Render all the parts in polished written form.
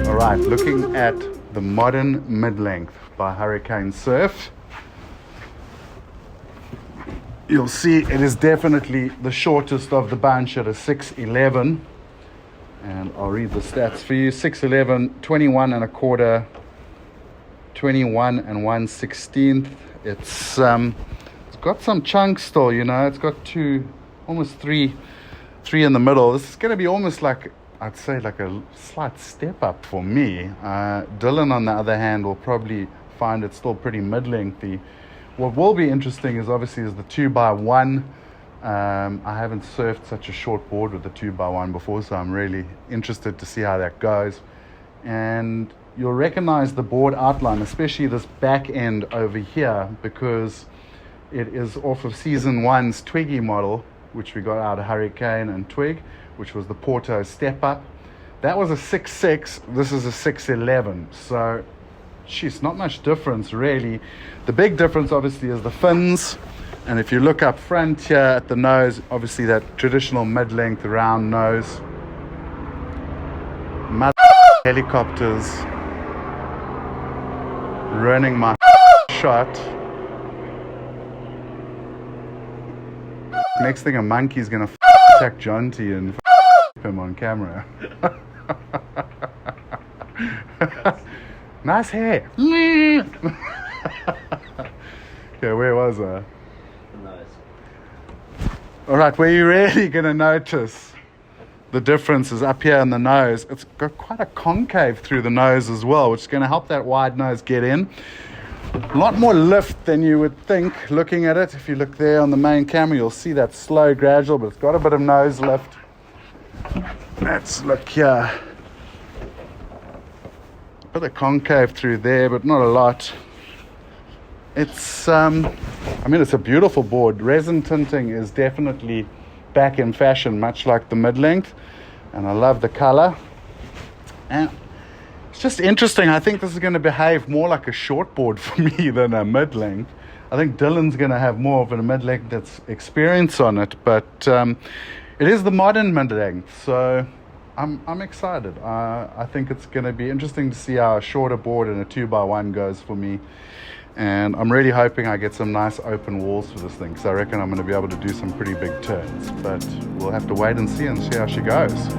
Alright, looking at the Modern Midlength by Hurricane Surf. You'll see it is definitely the shortest of the bunch at a 6'11", and I'll read the stats for you. 6'11", 21 and a quarter, 21 and 1/16. It's got some chunks still, you know. It's got almost three in the middle. This is going to be almost like, I'd say, like a slight step up for me. Dylan, on the other hand, will probably find it still pretty mid-lengthy. What will be interesting is the 2x1. I haven't surfed such a short board with the 2x1 before, so I'm really interested to see how that goes. And you'll recognize the board outline, especially this back end over here, because it is off of season 1's Twiggy model, which we got out of Hurricane and Twig, which was the Puerto Step Up. That was a 6'6", this is a 6'11", so geez, not much difference really. The big difference obviously is the fins, and if you look up front here at the nose, obviously that traditional mid-length round nose. Mother helicopters running my shot. Next thing, a monkey's gonna attack Jonty and him on camera. Nice hair. Okay, where was I? Nice. Alright, where you're really gonna notice the difference is up here in the nose. It's got quite a concave through the nose as well, which is gonna help that wide nose get in. A lot more lift than you would think looking at it. If you look there on the main camera, you'll see that slow, gradual, but it's got a bit of nose lift. Let's look here. A bit of concave through there, but not a lot. It's, it's a beautiful board. Resin tinting is definitely back in fashion, much like the mid-length, and I love the color. And it's just interesting. I think this is going to behave more like a short board for me than a mid-length. I think Dylan's going to have more of a mid-length that's experience on it, but it is the modern mid-length, so I'm excited. I think it's going to be interesting to see how a shorter board and a 2x1 goes for me. And I'm really hoping I get some nice open walls for this thing, because I reckon I'm going to be able to do some pretty big turns. But we'll have to wait and see how she goes.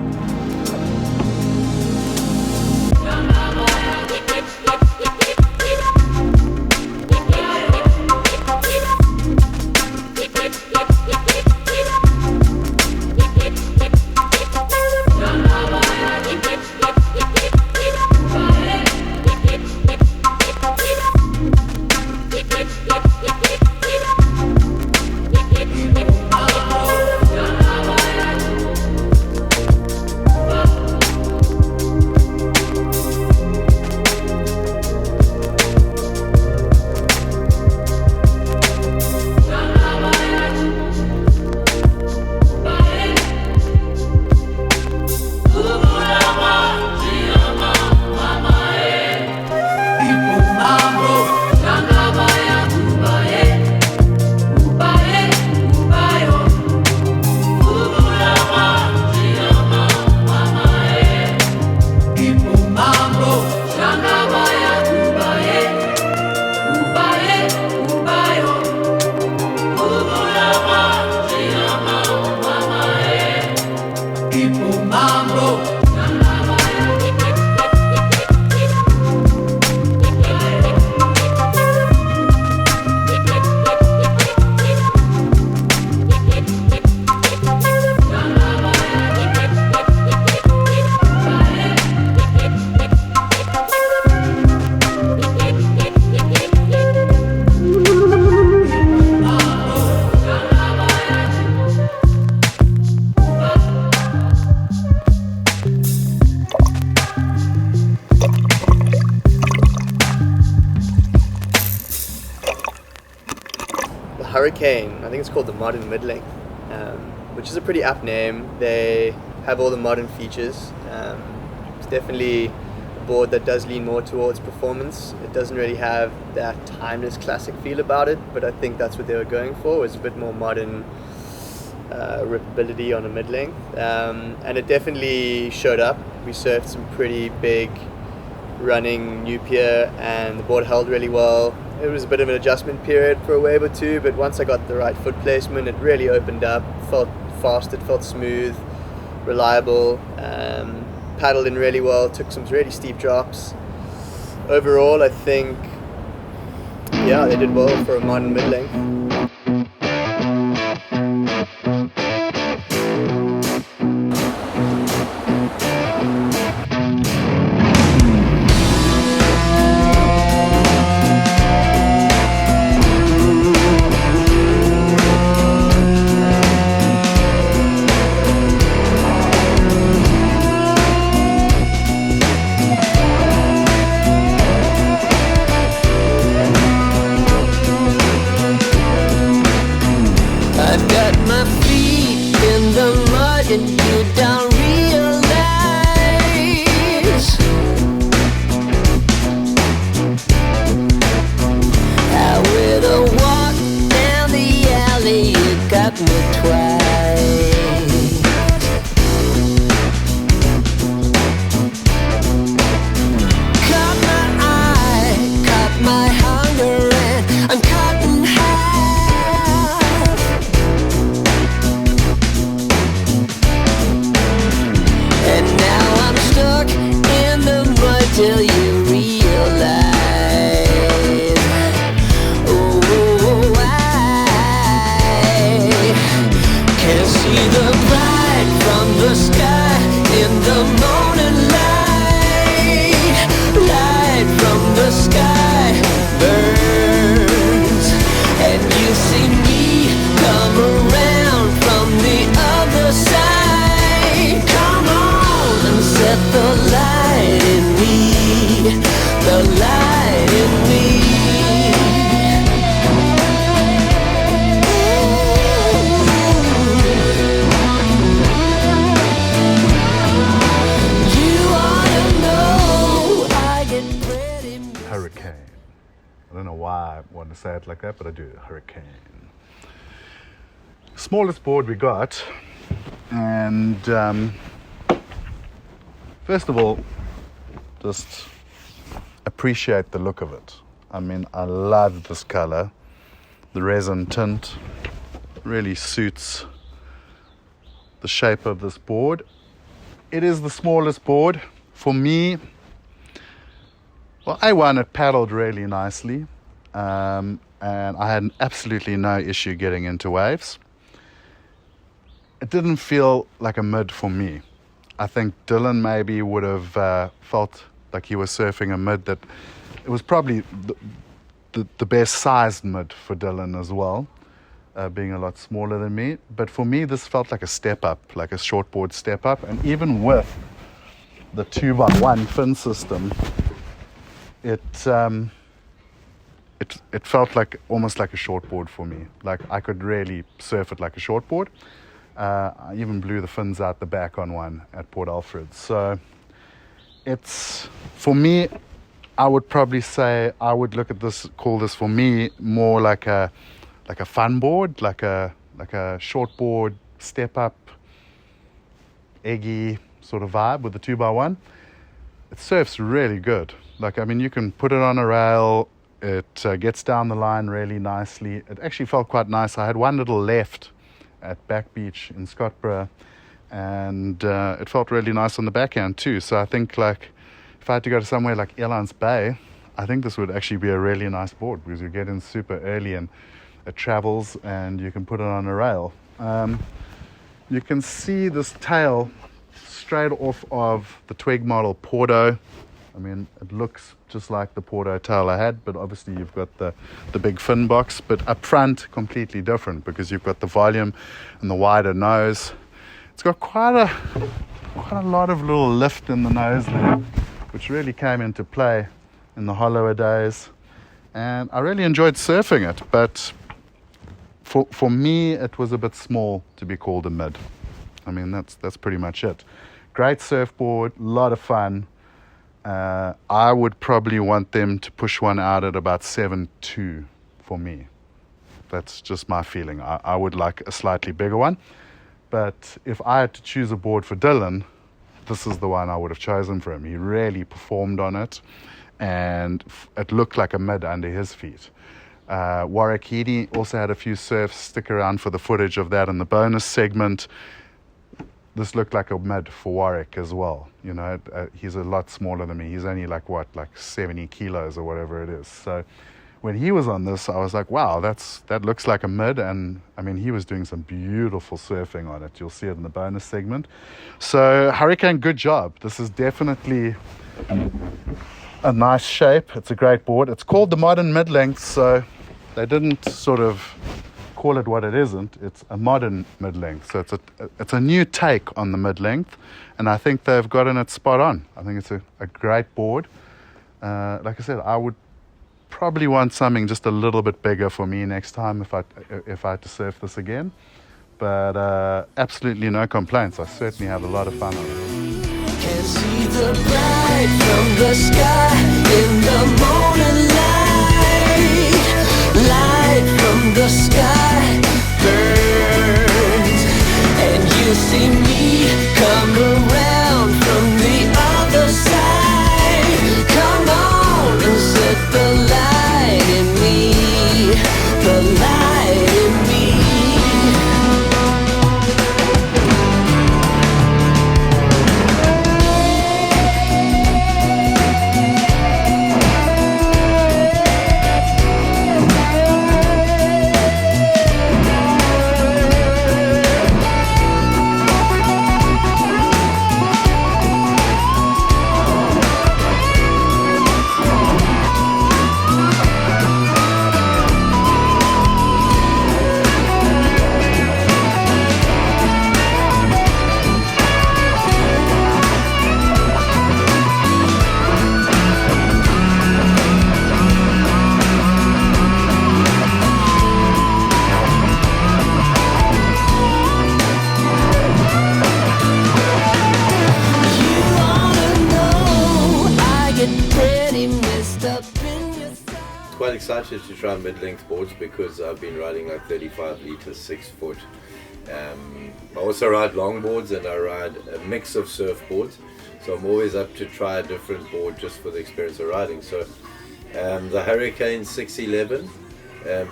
Hurricane, I think it's called the Modern Midlength, which is a pretty apt name. They have all the modern features. It's definitely board that does lean more towards performance. It doesn't really have that timeless classic feel about it, but I think that's what they were going for, was a bit more modern rippability on a mid-length. And it definitely showed up. We surfed some pretty big running new pier and the board held really well. It was a bit of an adjustment period for a wave or two, but once I got the right foot placement, it really opened up, felt fast, it felt smooth, reliable, paddled in really well, took some really steep drops. Overall, I think, yeah, they did well for a modern mid-length. Say it like that, but I do. Hurricane. Smallest board we got, and first of all, just appreciate the look of it. I mean, I love this color. The resin tint really suits the shape of this board. It is the smallest board for me. Well, A1, it paddled really nicely. And I had absolutely no issue getting into waves. It didn't feel like a mid for me. I think Dylan maybe would have felt like he was surfing a mid that it was probably the best sized mid for Dylan as well, being a lot smaller than me. But for me, this felt like a step up, like a shortboard step up. And even with the 2x1 fin system, it felt like almost like a shortboard for me. Like I could really surf it like a shortboard. I even blew the fins out the back on one at Port Alfred. So it's, for me, I would probably say I would look at this, call this for me more like a fun board, like a shortboard step up, eggy sort of vibe with the 2x1. It surfs really good. Like, I mean, you can put it on a rail. It gets down the line really nicely. It actually felt quite nice. I had one little left at Back Beach in Scottsboro, and it felt really nice on the backhand too. So I think, like, if I had to go to somewhere like Elands Bay, I think this would actually be a really nice board because you get in super early and it travels and you can put it on a rail. You can see this tail straight off of the Twig model Puerto. I mean, it looks just like the Puerto tail I had, but obviously you've got the big fin box, but up front, completely different because you've got the volume and the wider nose. It's got quite a lot of little lift in the nose there, which really came into play in the hollower days. And I really enjoyed surfing it, but for me, it was a bit small to be called a mid. I mean, that's pretty much it. Great surfboard, a lot of fun. I would probably want them to push one out at about 7.2 for me. That's just my feeling. I would like a slightly bigger one. But if I had to choose a board for Dylan, this is the one I would have chosen for him. He really performed on it, and it looked like a mid under his feet. Warwick Heady also had a few surfs. Stick around for the footage of that in the bonus segment. This looked like a mid for Warwick as well. You know, he's a lot smaller than me. He's only like 70 kilos or whatever it is. So when he was on this, I was like, wow, that looks like a mid. And I mean, he was doing some beautiful surfing on it. You'll see it in the bonus segment. So Hurricane, good job. This is definitely a nice shape. It's a great board. It's called the Modern Midlength, so they didn't sort of call it what it isn't. It's a modern mid-length. So it's a new take on the mid-length, and I think they've gotten it spot on. I think it's a great board. Like I said, I would probably want something just a little bit bigger for me next time if I had to surf this again. But absolutely no complaints. I certainly had a lot of fun on it. Can see the bright from the sky in the morning light from the sky burns, and you see me come around from the other side. Come on and set the light in me, the light in me. Quite excited to try mid-length boards because I've been riding like 35 litre 6 foot. I also ride longboards and I ride a mix of surfboards, so I'm always up to try a different board just for the experience of riding. So the Hurricane 611,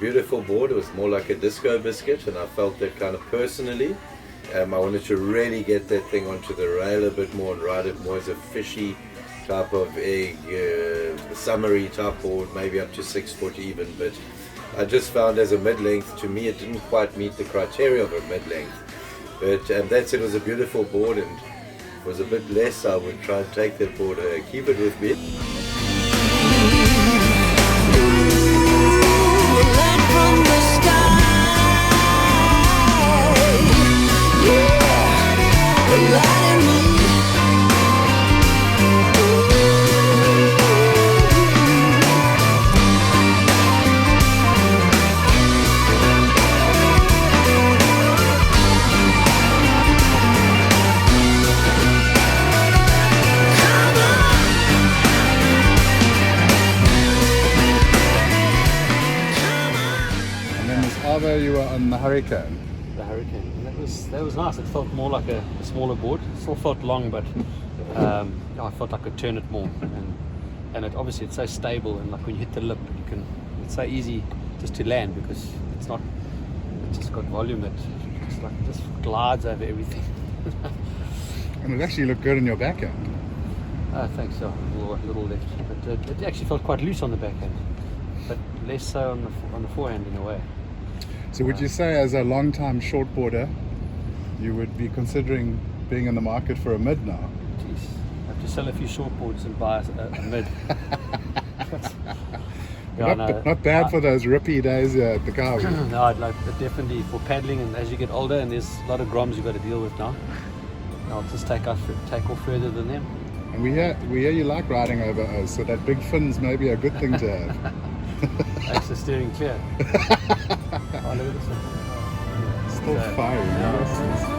beautiful board. It was more like a disco biscuit, and I felt that kind of personally. I wanted to really get that thing onto the rail a bit more and ride it more as a fishy type of egg, summery type board, maybe up to 6 foot even, but I just found as a mid-length, to me it didn't quite meet the criteria of a mid-length, but that said, it was a beautiful board, and if it was a bit less I would try and take that board, keep it with me. Light from the sky, yeah, the light in me. You were on the Hurricane. The Hurricane, and that was nice. It felt more like a smaller board. It still felt long, but I felt I could turn it more, and it obviously it's so stable, and like when you hit the lip, it's so easy just to land because it's just got volume that just glides over everything. And it actually looked good in your backhand. Thanks, so a little left, but it actually felt quite loose on the backhand, but less so on the forehand in a way. So would you say, as a long-time shortboarder, you would be considering being in the market for a mid now? Jeez, I have to sell a few shortboards and buy a mid. Not bad for those rippy days at the car. No, I'd like definitely for paddling, and as you get older, and there's a lot of groms you've got to deal with now. I'll just take off further than them. And we hear you like riding over O's, so that big fin's maybe a good thing to have. Makes the steering clear. Oh, look at this one. Still fiery. Yeah.